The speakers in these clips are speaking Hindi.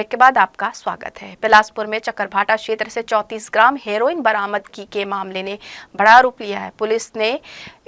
ब्रेक के बाद आपका स्वागत है। बिलासपुर में चकरभाटा क्षेत्र से 34 ग्राम हेरोइन बरामदगी के मामले ने बड़ा रूप लिया है। पुलिस ने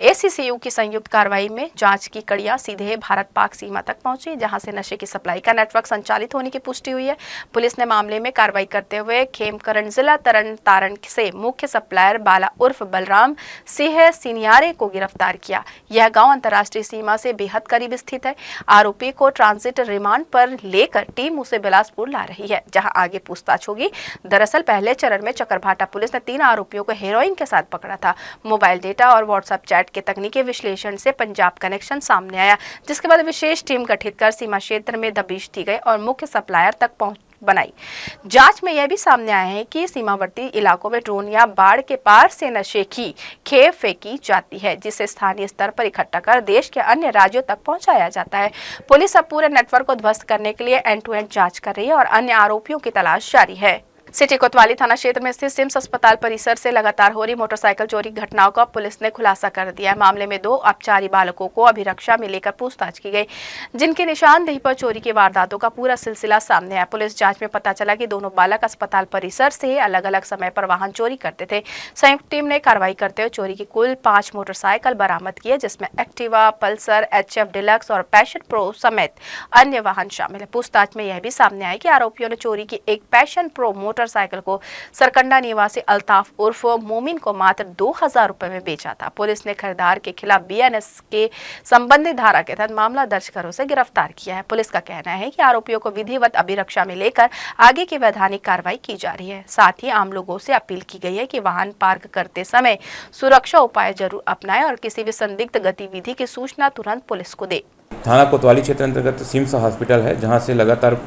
एसीसीयू की संयुक्त कार्रवाई में जांच की कड़ियां सीधे भारत पाक सीमा तक पहुंची, जहां से नशे की सप्लाई का नेटवर्क संचालित होने की पुष्टि हुई है। पुलिस ने मामले में कार्रवाई करते हुए खेमकरण जिला तारण से मुख्य सप्लायर बाला उर्फ बलराम सिंह सिनियारे को गिरफ्तार किया। यह गाँव अंतर्राष्ट्रीय सीमा से बेहद करीब स्थित है। आरोपी को ट्रांजिट रिमांड पर लेकर टीम उसे बिलासपुर ला रही है, जहां आगे पूछताछ होगी। दरअसल पहले चरण में चकरभाटा पुलिस ने 3 आरोपियों को हेरोइन के साथ पकड़ा था। मोबाइल डेटा और व्हाट्सएप चैट के तकनीकी विश्लेषण से पंजाब कनेक्शन सामने आया, जिसके बाद विशेष टीम गठित कर सीमा क्षेत्र में दबिश दी गई और मुख्य सप्लायर तक पहुंच बनाई। जांच में यह भी सामने आया है कि सीमावर्ती इलाकों में ड्रोन या बाढ़ के पार से नशे की खेप फेंकी जाती है, जिसे स्थानीय स्तर पर इकट्ठा कर देश के अन्य राज्यों तक पहुंचाया जाता है। पुलिस अब पूरे नेटवर्क को ध्वस्त करने के लिए एंड टू एंड जांच कर रही है और अन्य आरोपियों की तलाश जारी है। सिटी कोतवाली थाना क्षेत्र में स्थित सिम्स अस्पताल परिसर से लगातार हो रही मोटरसाइकिल चोरी घटनाओं का पुलिस ने खुलासा कर दिया है। मामले में 2 अपचारी बालकों को अभिरक्षा में लेकर पूछताछ की गई, जिनकी निशानदेही पर चोरी की वारदातों का पूरा सिलसिला सामने आया। पुलिस जांच में पता चला कि दोनों बालक अस्पताल परिसर से अलग अलग समय पर वाहन चोरी करते थे। संयुक्त टीम ने कार्रवाई करते हुए चोरी की कुल 5 मोटरसाइकिल बरामद किए, जिसमें एक्टिवा, पल्सर, HF डिलक्स और पैशन प्रो समेत अन्य वाहन शामिल है। पूछताछ में यह भी सामने आया कि आरोपियों ने चोरी की एक पैशन प्रो मोटरसाइकिल को सरकंडा निवासी अल्ताफ उर्फ मोमिन को मात्र 2000 रुपए में बेचा था। पुलिस ने खरीदार के खिलाफ BNS के संबंधित धारा के तहत मामला दर्ज कर उसे गिरफ्तार किया है। पुलिस का कहना है कि आरोपियों को विधिवत अभिरक्षा में लेकर आगे की वैधानिक कार्रवाई की जा रही है। साथ ही आम लोगों से अपील की गई है कि वाहन पार्क करते समय सुरक्षा उपाय जरूर अपनाएं और किसी भी संदिग्ध गतिविधि की सूचना तुरंत पुलिस को दे। थाना कोतवाली क्षेत्र अंतर्गत सिम्स हॉस्पिटल है, जहां से लगातार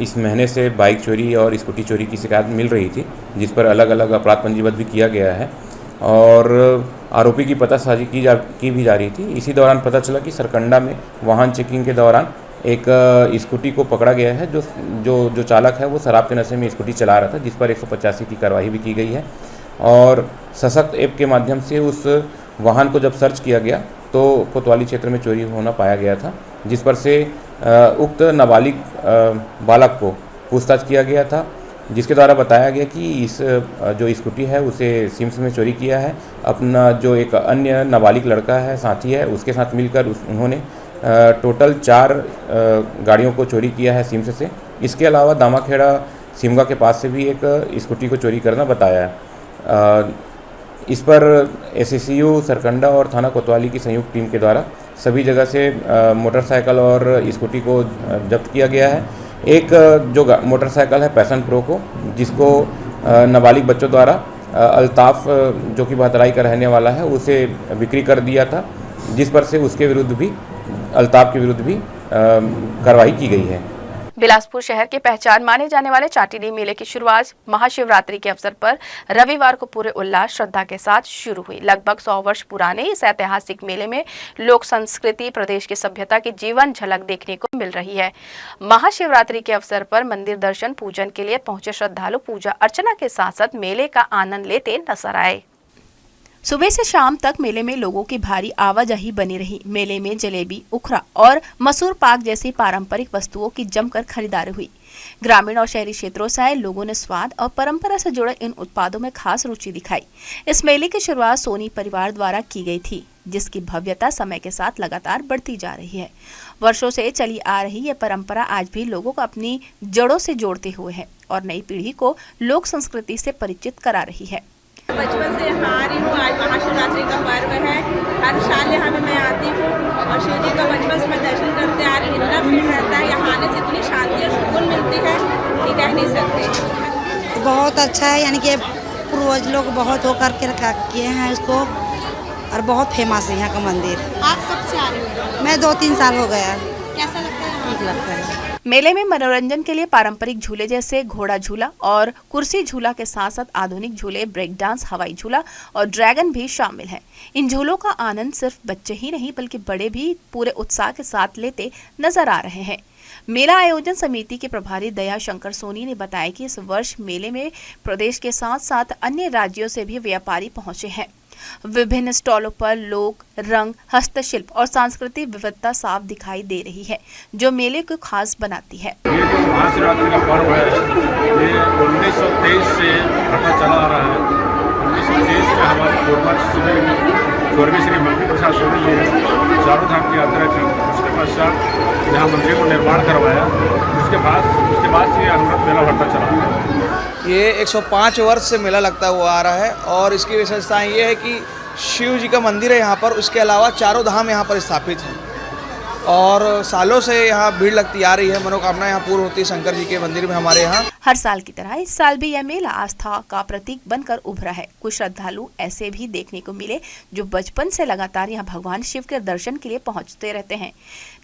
इस महीने से बाइक चोरी और स्कूटी चोरी की शिकायत मिल रही थी, जिस पर अलग अलग अपराध पंजीबद्ध भी किया गया है और आरोपी की पतासाजी की भी जा रही थी। इसी दौरान पता चला कि सरकंडा में वाहन चेकिंग के दौरान एक स्कूटी को पकड़ा गया है। जो चालक है वो शराब के नशे में स्कूटी चला रहा था, जिस पर 185 की कार्रवाई भी की गई है और सशक्त ऐप के माध्यम से उस वाहन को जब सर्च किया गया तो कोतवाली क्षेत्र में चोरी होना पाया गया था, जिस पर से उक्त नाबालिग बालक को पूछताछ किया गया था, जिसके द्वारा बताया गया कि इस जो स्कूटी है उसे सिम्स में चोरी किया है। अपना जो एक अन्य नाबालिग लड़का है, साथी है, उसके साथ मिलकर उन्होंने टोटल 4 गाड़ियों को चोरी किया है सिम्स से। इसके अलावा दामाखेड़ा सिमगा के पास से भी एक स्कूटी को चोरी करना बताया है। इस पर एसीसीयू सरकंडा और थाना कोतवाली की संयुक्त टीम के द्वारा सभी जगह से मोटरसाइकिल और स्कूटी को जब्त किया गया है। एक जो मोटरसाइकिल है पैशन प्रो को, जिसको नाबालिग बच्चों द्वारा अल्ताफ जो कि बहतराई का रहने वाला है उसे बिक्री कर दिया था, जिस पर से उसके विरुद्ध भी अल्ताफ के विरुद्ध भी कार्रवाई की गई है। बिलासपुर शहर की पहचान माने जाने वाले चाटिनी मेले की शुरुआत महाशिवरात्रि के अवसर पर रविवार को पूरे उल्लास श्रद्धा के साथ शुरू हुई। लगभग 100 वर्ष पुराने इस ऐतिहासिक मेले में लोक संस्कृति, प्रदेश की सभ्यता की जीवन झलक देखने को मिल रही है। महाशिवरात्रि के अवसर पर मंदिर दर्शन पूजन के लिए पहुंचे श्रद्धालु पूजा अर्चना के साथ साथ मेले का आनंद लेते नजर आए। सुबह से शाम तक मेले में लोगों की भारी आवाजाही बनी रही। मेले में जलेबी, उखरा और मसूर पाक जैसी पारंपरिक वस्तुओं की जमकर खरीदारी हुई। ग्रामीण और शहरी क्षेत्रों से आए लोगों ने स्वाद और परंपरा से जुड़े इन उत्पादों में खास रुचि दिखाई। इस मेले की शुरुआत सोनी परिवार द्वारा की गई थी, जिसकी भव्यता समय के साथ लगातार बढ़ती जा रही है। वर्षों से चली आ रही ये परंपरा आज भी लोगों को अपनी जड़ों से जोड़ते हुए है और नई पीढ़ी को लोक संस्कृति से परिचित करा रही है। बचपन से यहाँ आ रही हूँ। आज महाशिवरात्रि का पर्व है, हर साल यहाँ में मैं आती हूँ और शिव जी का बचपन से मैं दर्शन करते आ रही हूँ। इतना भीड़ रहता है, यहाँ आने से इतनी शांति और सुकून मिलती है कि कह नहीं सकते। बहुत अच्छा है, यानी कि पूर्वज लोग बहुत हो करके रखा किए हैं इसको और बहुत फेमस है यहाँ का मंदिर। आप कब से आ रहे हो? मैं 2-3 साल हो गया। कैसा लगता है? ठीक लगता है। मेले में मनोरंजन के लिए पारंपरिक झूले जैसे घोड़ा झूला और कुर्सी झूला के साथ साथ आधुनिक झूले, ब्रेक डांस, हवाई झूला और ड्रैगन भी शामिल हैं। इन झूलों का आनंद सिर्फ बच्चे ही नहीं बल्कि बड़े भी पूरे उत्साह के साथ लेते नजर आ रहे हैं। मेला आयोजन समिति के प्रभारी दया शंकर सोनी ने बताया कि इस वर्ष मेले में प्रदेश के साथ साथ अन्य राज्यों से भी व्यापारी पहुंचे हैं। विभिन्न स्टॉलों पर लोक रंग, हस्तशिल्प और सांस्कृतिक विविधता साफ दिखाई दे रही है, जो मेले को खास बनाती है। ये जो महाशिवरात्रि का पर्व है, ये 1923 से घटा चला आ रहा है। 1923 में हमारे पूर्वज स्वर्गीय श्री मंगल प्रसाद सोनी जी ने चारों धाम की यात्रा की। उसके पश्चात यहाँ मंदिर को निर्माण करवाया। उसके बाद से ये अनवरत मेला बढ़ता चला। ये 105 वर्ष से मेला लगता हुआ आ रहा है और इसकी विशेषताएं ये है कि शिव जी का मंदिर है यहाँ पर, उसके अलावा चारों धाम यहाँ पर स्थापित हैं और सालों से यहाँ भीड़ लगती आ रही है। मनोकामना यहाँ पूर्ण होती है शंकर जी के मंदिर में हमारे यहाँ। हर साल की तरह इस साल भी यह मेला आस्था का प्रतीक बनकर उभरा है। कुछ श्रद्धालु ऐसे भी देखने को मिले जो बचपन से लगातार यहाँ भगवान शिव के दर्शन के लिए पहुँचते रहते हैं।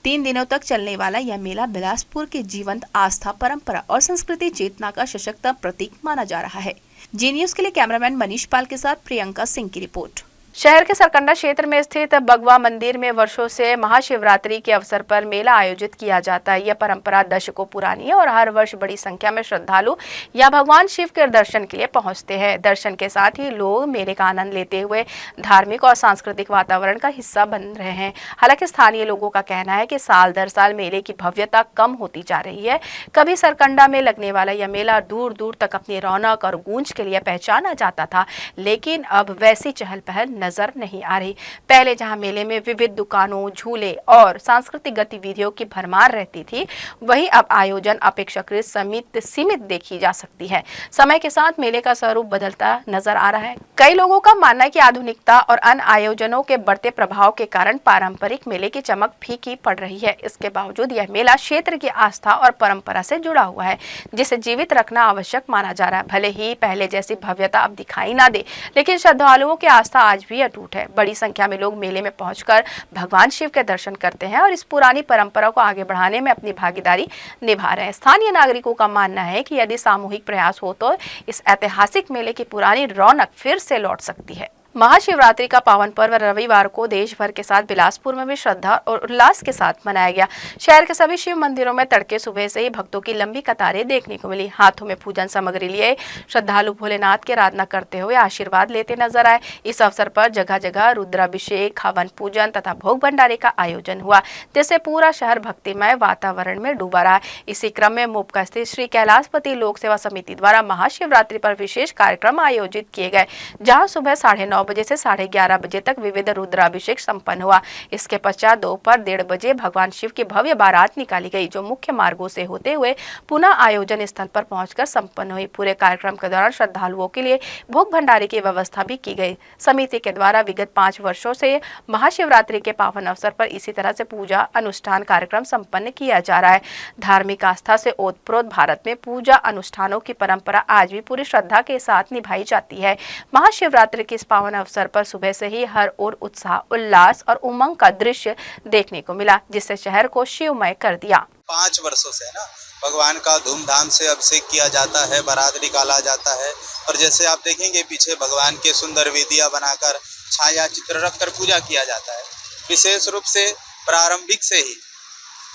3 दिनों तक चलने वाला यह मेला बिलासपुर की जीवंत आस्था, परंपरा और संस्कृति चेतना का सशक्त प्रतीक माना जा रहा है। जी न्यूज के लिए कैमरामैन मनीष पाल के साथ प्रियंका सिंह की रिपोर्ट। शहर के सरकंडा क्षेत्र में स्थित बगवा मंदिर में वर्षों से महाशिवरात्रि के अवसर पर मेला आयोजित किया जाता है। यह परंपरा दशकों पुरानी है और हर वर्ष बड़ी संख्या में श्रद्धालु या भगवान शिव के दर्शन के लिए पहुंचते हैं। दर्शन के साथ ही लोग मेले का आनंद लेते हुए धार्मिक और सांस्कृतिक वातावरण का हिस्सा बन रहे हैं। हालांकि स्थानीय लोगों का कहना है कि साल दर साल मेले की भव्यता कम होती जा रही है। कभी सरकंडा में लगने वाला यह मेला दूर दूर तक अपनी रौनक और गूंज के लिए पहचाना जाता था, लेकिन अब वैसी चहल पहल नजर नहीं आ रही। पहले जहां मेले में विविध दुकानों, झूले और सांस्कृतिक गतिविधियों की भरमार रहती थी, वहीं अब आयोजन अपेक्षाकृत सीमित देखी जा सकती है। समय के साथ मेले का स्वरूप बदलता नजर आ रहा है। कई लोगों का मानना है कि आधुनिकता और अन्य आयोजनों के बढ़ते प्रभाव के कारण पारंपरिक मेले की चमक फीकी पड़ रही है। इसके बावजूद यह मेला क्षेत्र की आस्था और परंपरा से जुड़ा हुआ है, जिसे जीवित रखना आवश्यक माना जा रहा है। भले ही पहले जैसी भव्यता अब दिखाई ना दे, लेकिन श्रद्धालुओं की आस्था आज भी अटूट है। बड़ी संख्या में लोग मेले में पहुंचकर भगवान शिव के दर्शन करते हैं और इस पुरानी परंपरा को आगे बढ़ाने में अपनी भागीदारी निभा रहे हैं। स्थानीय नागरिकों का मानना है कि यदि सामूहिक प्रयास हो तो इस ऐतिहासिक मेले की पुरानी रौनक फिर से लौट सकती है। महाशिवरात्रि का पावन पर्व रविवार को देश भर के साथ बिलासपुर में भी श्रद्धा और उल्लास के साथ मनाया गया। शहर के सभी शिव मंदिरों में तड़के सुबह से ही भक्तों की लंबी कतारें देखने को मिली। हाथों में पूजन सामग्री लिए श्रद्धालु भोलेनाथ की आराधना करते हुए आशीर्वाद लेते नजर आए। इस अवसर पर जगह जगह रुद्राभिषेक, हवन पूजन तथा भोग भंडारे का आयोजन हुआ, जिससे पूरा शहर भक्तिमय वातावरण में डूबा रहा। इसी क्रम में मोपका स्थित श्री कैलाशपति लोक सेवा समिति द्वारा महाशिवरात्रि पर विशेष कार्यक्रम आयोजित किए गए, जहाँ सुबह 9:30 बजे से 11:30 बजे तक विविध रुद्राभिषेक संपन्न हुआ। इसके पश्चात दोपहर 1:30 बजे भगवान शिव की भव्य बारात निकाली गई, जो मुख्य मार्गों से होते हुए पुनः आयोजन स्थल पर पहुंचकर संपन्न हुई। पूरे कार्यक्रम के दौरान श्रद्धालुओं के लिए भोग भंडारे की व्यवस्था भी की गई। समिति के द्वारा विगत 5 वर्षों से महाशिवरात्रि के पावन अवसर पर इसी तरह से पूजा अनुष्ठान कार्यक्रम संपन्न किया जा रहा है। धार्मिक आस्था से ओतप्रोत भारत में पूजा अनुष्ठानों की परंपरा आज भी पूरी श्रद्धा के साथ निभाई जाती है। महाशिवरात्रि के इस पावन अवसर पर सुबह से ही हर ओर उत्साह, उल्लास और उमंग का दृश्य देखने को मिला, जिससे शहर को शिवमय कर दिया। 5 वर्षों से ना भगवान का धूमधाम से अभिषेक किया जाता है, बारात निकाला जाता है और जैसे आप देखेंगे पीछे भगवान के सुंदर वेदियां बनाकर छाया चित्र रखकर पूजा किया जाता है। विशेष रूप से प्रारंभिक से ही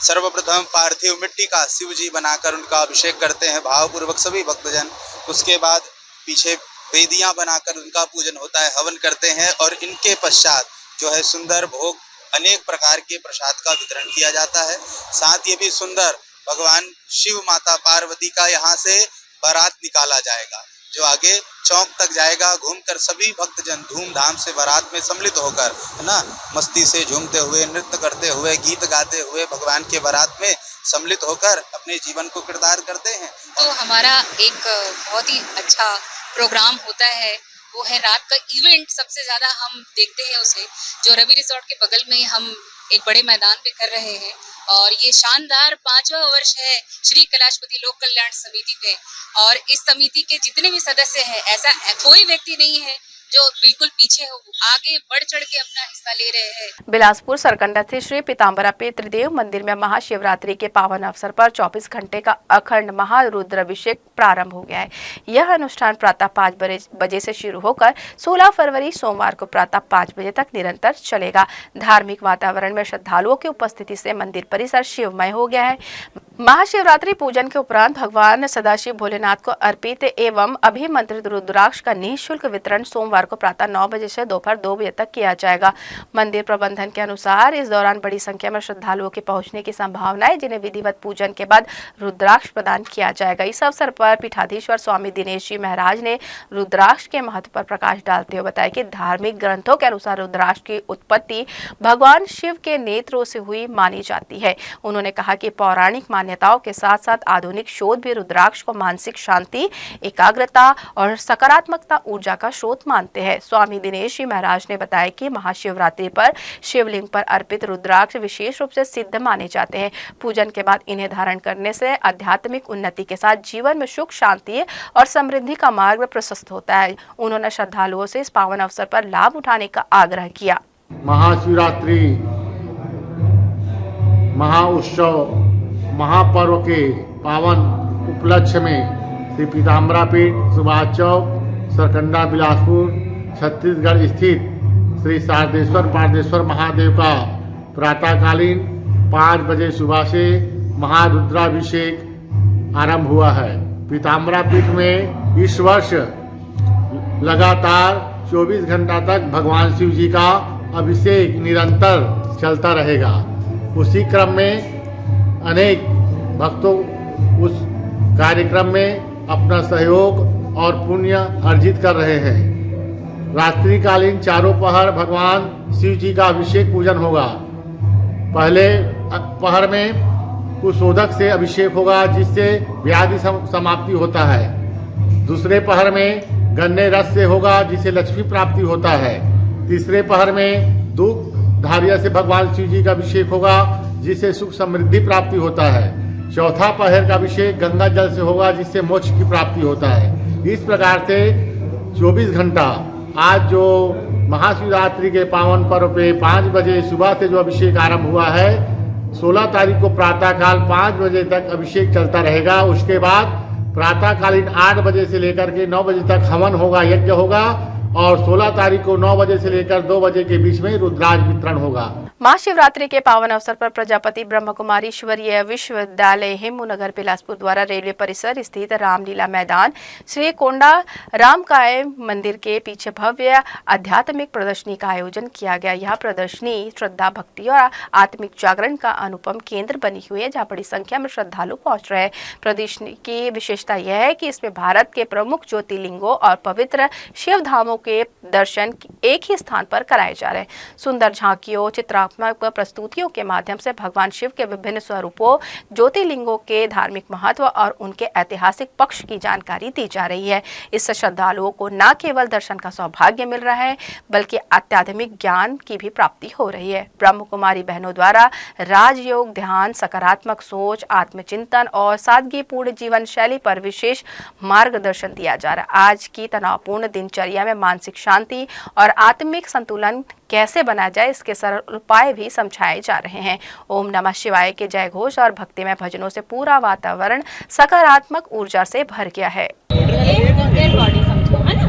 सर्वप्रथम पार्थिव मिट्टी का शिव जी बनाकर उनका अभिषेक करते हैं भावपूर्वक सभी भक्तजन। उसके बाद पीछे वेदियां बनाकर उनका पूजन होता है, हवन करते हैं और इनके पश्चात जो है सुंदर भोग अनेक प्रकार के प्रसाद का वितरण किया जाता है। साथ ही भी सुंदर भगवान शिव माता पार्वती का यहाँ से बारात निकाला जाएगा, जो आगे चौक तक जाएगा। घूमकर सभी भक्तजन धूमधाम से बारात में सम्मिलित होकर है ना मस्ती से झूमते हुए, नृत्य करते हुए, गीत गाते हुए भगवान के बारात में सम्मिलित होकर अपने जीवन को किरदार करते हैं। तो हमारा एक बहुत ही अच्छा प्रोग्राम होता है, वो है रात का इवेंट। सबसे ज़्यादा हम देखते हैं उसे, जो रवि रिसोर्ट के बगल में हम एक बड़े मैदान पे कर रहे हैं और ये शानदार 5वां वर्ष है श्री कैलाशपति लोक कल्याण समिति पे। और इस समिति के जितने भी सदस्य हैं, ऐसा कोई व्यक्ति नहीं है जो बिल्कुल पीछे हो, आगे बढ़ चढ़ के अपना हिस्सा ले रहे हैं। बिलासपुर सरकंडा स्थित श्री पीताम्बरा पितृदेव मंदिर में महाशिवरात्रि के पावन अवसर पर 24 घंटे का अखंड महारुद्राभिषेक प्रारंभ हो गया है। यह अनुष्ठान प्रातः 5 बजे से शुरू होकर 16 फरवरी सोमवार को प्रातः 5 बजे तक निरंतर चलेगा। धार्मिक वातावरण में श्रद्धालुओं की उपस्थिति से मंदिर परिसर शिवमय हो गया है। महाशिवरात्रि पूजन के उपरांत भगवान सदाशिव भोलेनाथ को अर्पित एवं अभिमंत्रित रुद्राक्ष का निःशुल्क वितरण सोमवार बुधवार को प्रातः 9 बजे से दोपहर 2 बजे तक किया जाएगा। मंदिर प्रबंधन के अनुसार इस दौरान बड़ी संख्या में श्रद्धालुओं के पहुंचने की संभावना है, जिन्हें विधिवत पूजन के बाद रुद्राक्ष प्रदान किया जाएगा। इस अवसर पर पीठाधीश्वर स्वामी दिनेश जी महाराज ने रुद्राक्ष के महत्व पर प्रकाश डालते हुए बताया कि धार्मिक ग्रंथों के अनुसार रुद्राक्ष की उत्पत्ति भगवान शिव के नेत्रों से हुई मानी जाती है। उन्होंने कहा कि पौराणिक मान्यताओं के साथ साथ आधुनिक शोध भी रुद्राक्ष को मानसिक शांति, एकाग्रता और सकारात्मकता ऊर्जा का स्रोत मानते हैं। स्वामी दिनेश जी महाराज ने बताया कि महाशिवरात्रि पर शिवलिंग पर अर्पित रुद्राक्ष विशेष रूप से सिद्ध माने जाते हैं। पूजन के बाद इन्हें धारण करने से आध्यात्मिक उन्नति के साथ जीवन में सुख, शांति और समृद्धि का मार्ग प्रशस्त होता है। उन्होंने श्रद्धालुओं से इस पावन अवसर पर लाभ उठाने का आग्रह किया। महाशिवरात्रि महाउत्सव महापर्व के पावन उपलक्ष्य में श्री पीताम्बरा पीठ, सुभाष चौक, सरकंडा, बिलासपुर, छत्तीसगढ़ स्थित श्री शारदेश्वर पारदेश्वर महादेव का प्रातःकालीन 5 बजे सुबह से महारुद्राभिषेक आरंभ हुआ है। पीताम्बरा पीठ में इस वर्ष लगातार 24 घंटा तक भगवान शिव जी का अभिषेक निरंतर चलता रहेगा। उसी क्रम में अनेक भक्तों उस कार्यक्रम में अपना सहयोग और पुण्य अर्जित कर रहे हैं। रात्रिकालीन चारों पहर भगवान शिव जी का अभिषेक पूजन होगा। पहले पहर में कुशोदक से अभिषेक होगा, जिससे व्याधि समाप्ति होता है। दूसरे पहर में गन्ने रस से होगा, जिससे लक्ष्मी प्राप्ति होता है। तीसरे पहर में दूध धारिया से भगवान शिव जी का अभिषेक होगा, जिससे सुख समृद्धि प्राप्ति होता है। चौथा पहर का अभिषेक गंगा जल से होगा, जिससे मोक्ष की प्राप्ति होता है। इस प्रकार से 24 घंटा आज जो महाशिवरात्रि के पावन पर्व पे 5 बजे सुबह से जो अभिषेक आरंभ हुआ है, 16 तारीख को प्रातःकाल 5 बजे तक अभिषेक चलता रहेगा। उसके बाद प्रातःकालीन 8 बजे से लेकर के 9 बजे तक हवन होगा, यज्ञ होगा, और 16 तारीख को 9 बजे से लेकर 2 बजे के बीच में रुद्राक्ष वितरण होगा। महाशिवरात्रि के पावन अवसर पर प्रजापति ब्रह्म कुमारी ईश्वरीय विश्वविद्यालय हेमूनगर बिलासपुर द्वारा रेलवे परिसर स्थित रामलीला मैदान श्री कोंडा रामकाय मंदिर के पीछे भव्य आध्यात्मिक प्रदर्शनी का आयोजन किया गया। यह प्रदर्शनी श्रद्धा, भक्ति और आत्मिक जागरण का अनुपम केंद्र बनी हुई है, जहाँ बड़ी संख्या में श्रद्धालु पहुंच रहे हैं। प्रदर्शनी की विशेषता यह है कि इसमें भारत के प्रमुख ज्योतिर्लिंगों और पवित्र शिव धामों के दर्शन एक ही स्थान पर कराए जा रहे हैं। सुंदर झांकियों, चित्रात्मक प्रस्तुतियों के माध्यम से भगवान शिव के विभिन्न स्वरूपों, ज्योतिर्लिंगों के धार्मिक महत्व और उनके ऐतिहासिक पक्ष की जानकारी दी जा रही है। इससे श्रद्धालुओं को न केवल दर्शन का सौभाग्य मिल रहा है, बल्कि आध्यात्मिक ज्ञान की भी प्राप्ति हो रही है। ब्रह्म कुमारी बहनों द्वारा राजयोग, ध्यान, सकारात्मक सोच, आत्मचिंतन और सादगीपूर्ण जीवन शैली पर विशेष मार्गदर्शन दिया जा रहा है। आज की तनावपूर्ण दिनचर्या में मानसिक शांति और आत्मिक संतुलन कैसे बनाया जाए, इसके सरल उपाय भी समझाए जा रहे हैं। ओम नमः शिवाय के जय घोष और भक्तिमय भजनों से पूरा वातावरण सकारात्मक ऊर्जा से भर गया है। डेड बॉडी समझो, है ना?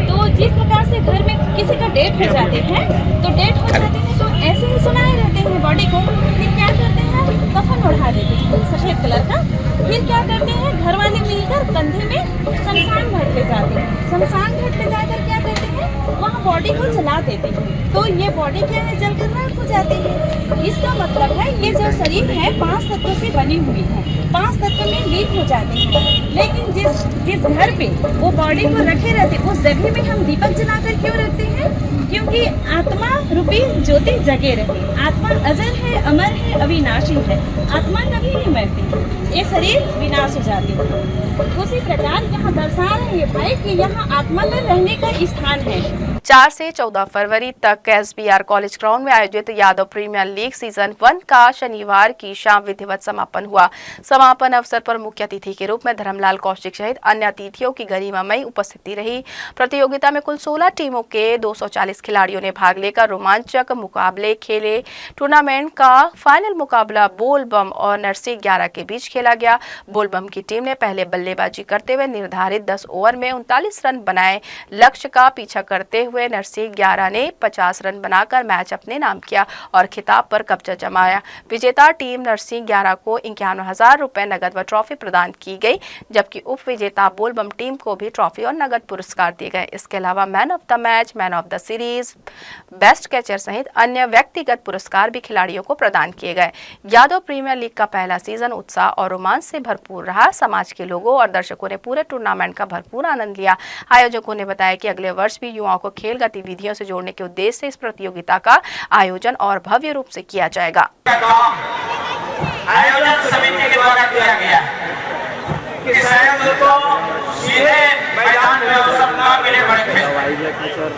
तो जिस प्रकार से घर में किसी का डेथ हो जाते हैं, तो डेथ हो जाते हैं तो ऐसे ही सुनाए रहते हैं बॉडी को। फिर क्या करते हैं, कफन ओढ़ा देते हैं सफेद कलर का। फिर क्या करते हैं, घर वाले मिलकर कंधे में शमशान घाट ले जाते हैं। शमशान घाट ले जाकर क्या करते हैं, वहाँ बॉडी को जला देते हैं। तो ये बॉडी क्या है, जलकर राख हो जाती है। इसका मतलब है ये जो शरीर है 5 तत्वों से बनी हुई है, 5 तत्व में लीन हो जाते हैं। लेकिन जिस घर पे वो बॉडी को रखे रहते, उस जगह में हम दीपक जलाकर क्यों रखते हैं? क्योंकि आत्मा रूपी ज्योति जगे रहे। आत्मा अजर है, अमर है, अविनाशी है। आत्मा कभी नहीं मरती, ये शरीर विनाश हो जाती है। उसी प्रकार यहाँ दर्शा रहे हैं भाई कि यहाँ आत्मा का रहने का स्थान है। 4 से 14 फरवरी तक SBR कॉलेज ग्राउंड में आयोजित यादव प्रीमियर लीग सीजन 1 का शनिवार की शाम विधिवत समापन हुआ। समापन अवसर पर मुख्य अतिथि के रूप में धर्मलाल कौशिक सहित अन्य अतिथियों की गरिमामयी उपस्थिति रही। प्रतियोगिता में कुल 16 टीमों के 240 खिलाड़ियों ने भाग लेकर रोमांचक मुकाबले खेले। टूर्नामेंट का फाइनल मुकाबला बोलबम और नरसी 11 के बीच खेला गया। बोलबम की टीम ने पहले बल्लेबाजी करते हुए निर्धारित 10 ओवर में 39 रन बनाए। लक्ष्य का पीछा करते हुए हुए नरसिंह 11 ने 50 रन बनाकर मैच अपने नाम किया और खिताब पर कब्जा जमाया। विजेता टीम नरसिंह 11 को 51,000 रुपए नगद व ट्रॉफी प्रदान की गई, जबकि उप विजेता बोलबम टीम को भी ट्रॉफी और नगद पुरस्कार दिए गए। इसके अलावा man of the match, man of the series, best catcher सहित अन्य व्यक्तिगत पुरस्कार भी खिलाड़ियों को प्रदान किए गए। यादव प्रीमियर लीग का पहला सीजन उत्साह और रोमांच से भरपूर रहा। समाज के लोगों और दर्शकों ने पूरे टूर्नामेंट का भरपूर आनंद लिया। आयोजकों ने बताया कि अगले वर्ष भी युवाओं को खेल गतिविधियों से जोड़ने के उद्देश्य से इस प्रतियोगिता का आयोजन और भव्य रूप से किया जाएगा। आयोजन समिति के द्वारा किया गया कि को सीधे मैदान में अवसर न मिले बैठे,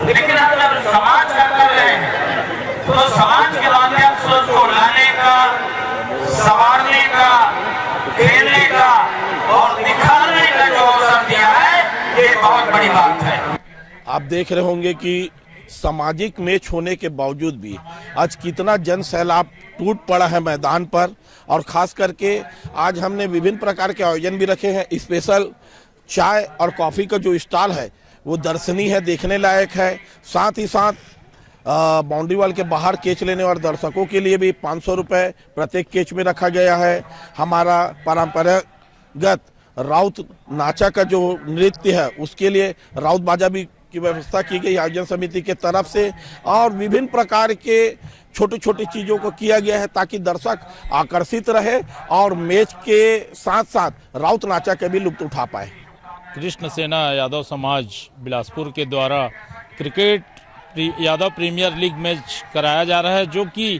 लेकिन अगर समाज का कर रहे हैं तो समाज के माध्यम से उसको लाने का, संवारने का, खेलने का और दिखाने का जो अवसर दिया है, ये बहुत बड़ी बात है। आप देख रहे होंगे कि सामाजिक मैच होने के बावजूद भी आज कितना जन सैलाब टूट पड़ा है मैदान पर, और खास करके आज हमने विभिन्न प्रकार के आयोजन भी रखे हैं। स्पेशल चाय और कॉफ़ी का जो स्टॉल है वो दर्शनीय है, देखने लायक है। साथ ही साथ बाउंड्री वॉल के बाहर कैच लेने वाले दर्शकों के लिए भी 500 रुपये प्रत्येक कैच में रखा गया है। हमारा परंपरागत राउत नाचा का जो नृत्य है उसके लिए राउत बाजा भी की व्यवस्था की गई आयोजन समिति के तरफ से, और विभिन्न प्रकार के छोटी छोटी चीज़ों को किया गया है ताकि दर्शक आकर्षित रहे और मैच के साथ साथ राउत नाचा के भी लुत्फ उठा पाए। कृष्ण सेना यादव समाज बिलासपुर के द्वारा cricket Yadav premier league match कराया जा रहा है, जो कि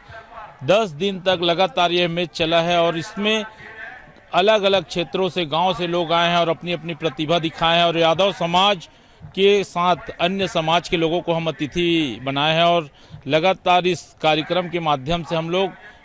10 दिन तक लगातार यह मैच चला है और इसमें अलग अलग क्षेत्रों से, गांव से लोग आए हैं और अपनी अपनी प्रतिभा दिखाए हैं। और यादव समाज के साथ अन्य समाज के लोगों को हम अतिथि बनाए हैं और लगातार इस कार्यक्रम के माध्यम से हम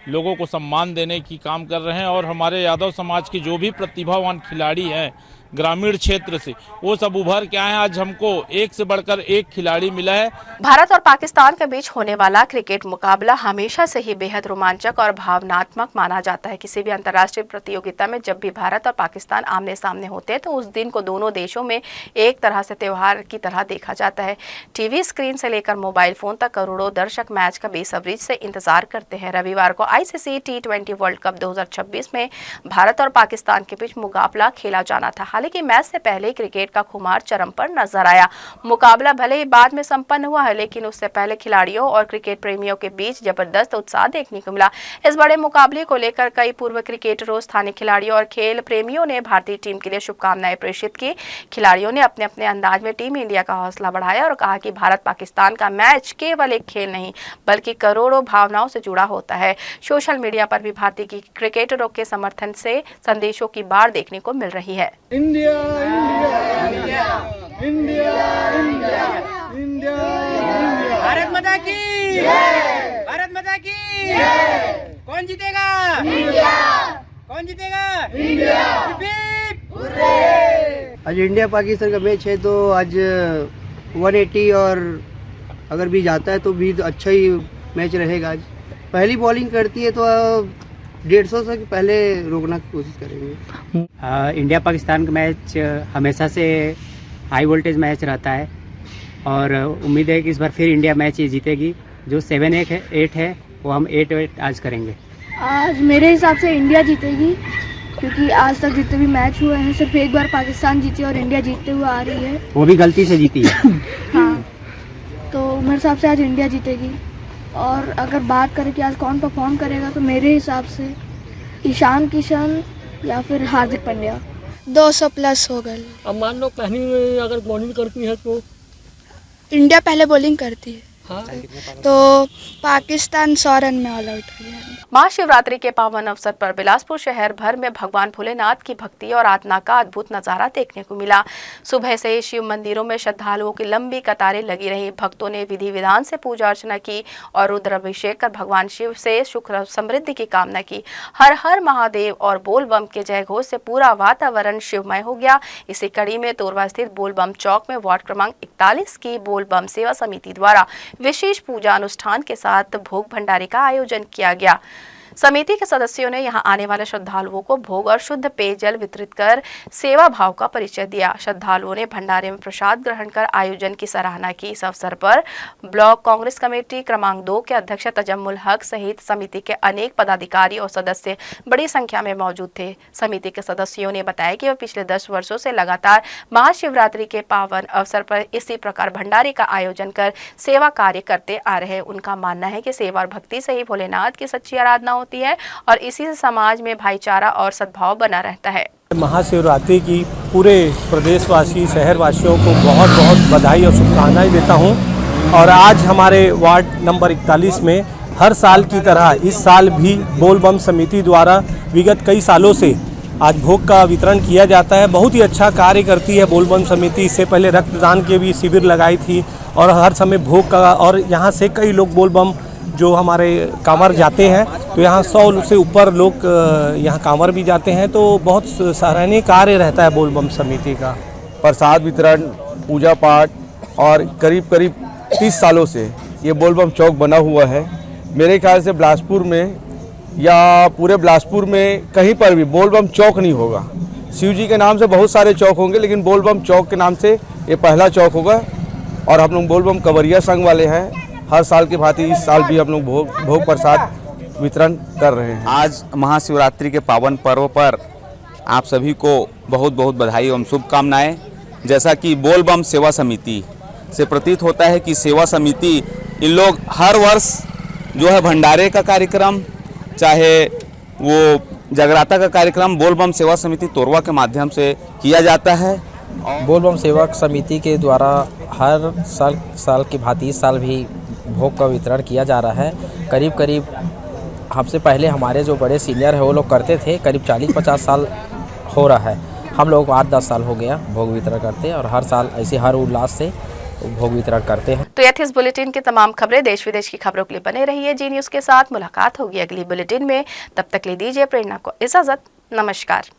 लोगों को सम्मान देने की काम कर रहे हैं। और हमारे यादव समाज के जो भी प्रतिभावान खिलाड़ी हैं ग्रामीण क्षेत्र से, वो सब उभर के आए हैं। आज हमको एक से बढ़कर एक खिलाड़ी मिला है। भारत और पाकिस्तान के बीच होने वाला क्रिकेट मुकाबला हमेशा से ही बेहद रोमांचक और भावनात्मक माना जाता है। किसी भी अंतर्राष्ट्रीय प्रतियोगिता में जब भी भारत और पाकिस्तान आमने सामने होते हैं तो उस दिन को दोनों देशों में एक तरह से त्योहार की तरह देखा जाता है। टीवी स्क्रीन से लेकर मोबाइल फोन तक करोड़ों दर्शक मैच का बेसब्री से इंतजार करते हैं। रविवार को ICC T20 वर्ल्ड कप 2026 में भारत और पाकिस्तान के बीच मुकाबला खेला जाना था। हालांकि मैच से पहले क्रिकेट का खुमार चरम पर नजर आया। मुकाबला भले ही बाद में संपन्न हुआ है, लेकिन उससे पहले खिलाड़ियों और क्रिकेट प्रेमियों के बीच जबरदस्त उत्साह देखने को मिला। इस बड़े मुकाबले को लेकर कई पूर्व क्रिकेटरों, स्थानीय खिलाड़ियों और खेल प्रेमियों ने भारतीय टीम के लिए शुभकामनाएं प्रेषित की। खिलाड़ियों ने अपने अपने अंदाज में टीम इंडिया का हौसला बढ़ाया और कहा कि भारत पाकिस्तान का मैच केवल एक खेल नहीं बल्कि करोड़ों भावनाओं से जुड़ा होता है। सोशल मीडिया पर भी भारतीय क्रिकेटरों के समर्थन से संदेशों की बाढ़ देखने को मिल रही है। India India India India India India, Bharat माता की जय, भारत माता की जय। कौन जीतेगा? इंडिया। कौन जीतेगा? इंडिया। आज इंडिया पाकिस्तान का मैच है तो आज 180 और अगर भी जाता है तो भी अच्छा ही मैच रहेगा। आज पहली बॉलिंग करती है तो 150 से पहले रोकना की कोशिश करेंगे। इंडिया पाकिस्तान का मैच हमेशा से हाई वोल्टेज मैच रहता है और उम्मीद है कि इस बार फिर इंडिया मैच ये जीतेगी। जो 7-8 है वो हम 8-8 आज करेंगे। आज मेरे हिसाब से इंडिया जीतेगी, क्योंकि आज तक जितने भी मैच हुए हैं सिर्फ एक बार पाकिस्तान जीती और इंडिया जीतते हुए आ रही है, वो भी गलती से जीती है। हाँ, तो मेरे हिसाब से आज इंडिया जीतेगी। और अगर बात करें कि आज कौन परफॉर्म करेगा तो मेरे हिसाब से ईशान किशन या फिर हार्दिक पांड्या 200 प्लस हो गए। अब मान लो पहली अगर बॉलिंग करती है तो इंडिया पहले बॉलिंग करती है, हाँ, तो पाकिस्तान 100 रन में ऑल आउट हुई है। महाशिवरात्रि के पावन अवसर पर बिलासपुर शहर भर में भगवान भोलेनाथ की भक्ति और आराधना का अद्भुत नजारा देखने को मिला। सुबह से ही शिव मंदिरों में श्रद्धालुओं की लंबी कतारें लगी रही। भक्तों ने विधि विधान से पूजा अर्चना की और रुद्राभिषेक कर भगवान शिव से सुख समृद्धि की कामना की। हर हर महादेव और बोल बम के जय घोष से पूरा वातावरण शिवमय हो गया। इसी कड़ी में तोरवा स्थित बोल बम चौक में वार्ड क्रमांक 41 की बोल बम सेवा समिति द्वारा विशेष पूजा अनुष्ठान के साथ भोग भंडारे का आयोजन किया गया। समिति के सदस्यों ने यहां आने वाले श्रद्धालुओं को भोग और शुद्ध पेयजल वितरित कर सेवा भाव का परिचय दिया। श्रद्धालुओं ने भंडारे में प्रसाद ग्रहण कर आयोजन की सराहना की। इस अवसर पर ब्लॉक कांग्रेस कमेटी क्रमांक 2 के अध्यक्ष तजम्मुल हक सहित समिति के अनेक पदाधिकारी और सदस्य बड़ी संख्या में मौजूद थे। समिति के सदस्यों ने बताया कि वह पिछले 10 वर्षों से लगातार महाशिवरात्रि के पावन अवसर पर इसी प्रकार भंडारे का आयोजन कर सेवा कार्य करते आ रहे हैं। उनका मानना है कि सेवा और भक्ति से ही भोलेनाथ की सच्ची आराधना होती है और इसी से समाज में भाईचारा और सद्भाव बना रहता है। महाशिवरात्रि की पूरे प्रदेशवासी शहरवासियों को बहुत बहुत बधाई और शुभकामनाएं देता हूं। और आज हमारे वार्ड नंबर 41 में हर साल की तरह इस साल भी बोल बम समिति द्वारा विगत कई सालों से आज भोग का वितरण किया जाता है। बहुत ही अच्छा कार्य करती है बोल बम समिति। इससे पहले रक्तदान के भी शिविर लगाई थी और हर समय भोग का, और यहाँ से कई लोग बोल बम जो हमारे कांवर जाते हैं तो यहाँ 100 से ऊपर लोग यहाँ कांवर भी जाते हैं। तो बहुत सराहनीय कार्य रहता है बोल बम समिति का। प्रसाद वितरण, पूजा पाठ और करीब 30 सालों से ये बोल बम चौक बना हुआ है। मेरे ख्याल से बिलासपुर में या पूरे बिलासपुर में कहीं पर भी बोल बम चौक नहीं होगा। शिव जी के नाम से बहुत सारे चौक होंगे लेकिन बोल बम चौक के नाम से ये पहला चौक होगा। और हम लोग बोल बम कंवरिया संघ वाले हैं। हर साल की भांति इस साल भी हम लोग भोग प्रसाद वितरण कर रहे हैं। आज महाशिवरात्रि के पावन पर्व पर आप सभी को बहुत बहुत बधाई एवं शुभकामनाएं। जैसा कि बोल बम सेवा समिति से प्रतीत होता है कि सेवा समिति इन लोग हर वर्ष जो है भंडारे का कार्यक्रम, चाहे वो जगराता का कार्यक्रम बोल बम सेवा समिति तोरवा के माध्यम से किया जाता है। बोल बम सेवा समिति के द्वारा हर साल की भांति इस साल भी भोग का वितरण किया जा रहा है। करीब हमसे पहले हमारे जो बड़े सीनियर हैं वो लोग करते थे। करीब 40-50 साल हो रहा है। हम लोग 8-10 साल हो गया भोग वितरण करते हैं और हर साल ऐसे हर उल्लास से भोग वितरण करते हैं। तो यह थी इस बुलेटिन की तमाम खबरें। देश विदेश की खबरों के लिए बने रहिए जी न्यूज़ के साथ। मुलाकात होगी अगली बुलेटिन में। तब तक ले दीजिए प्रेरणा को इजाजत। नमस्कार।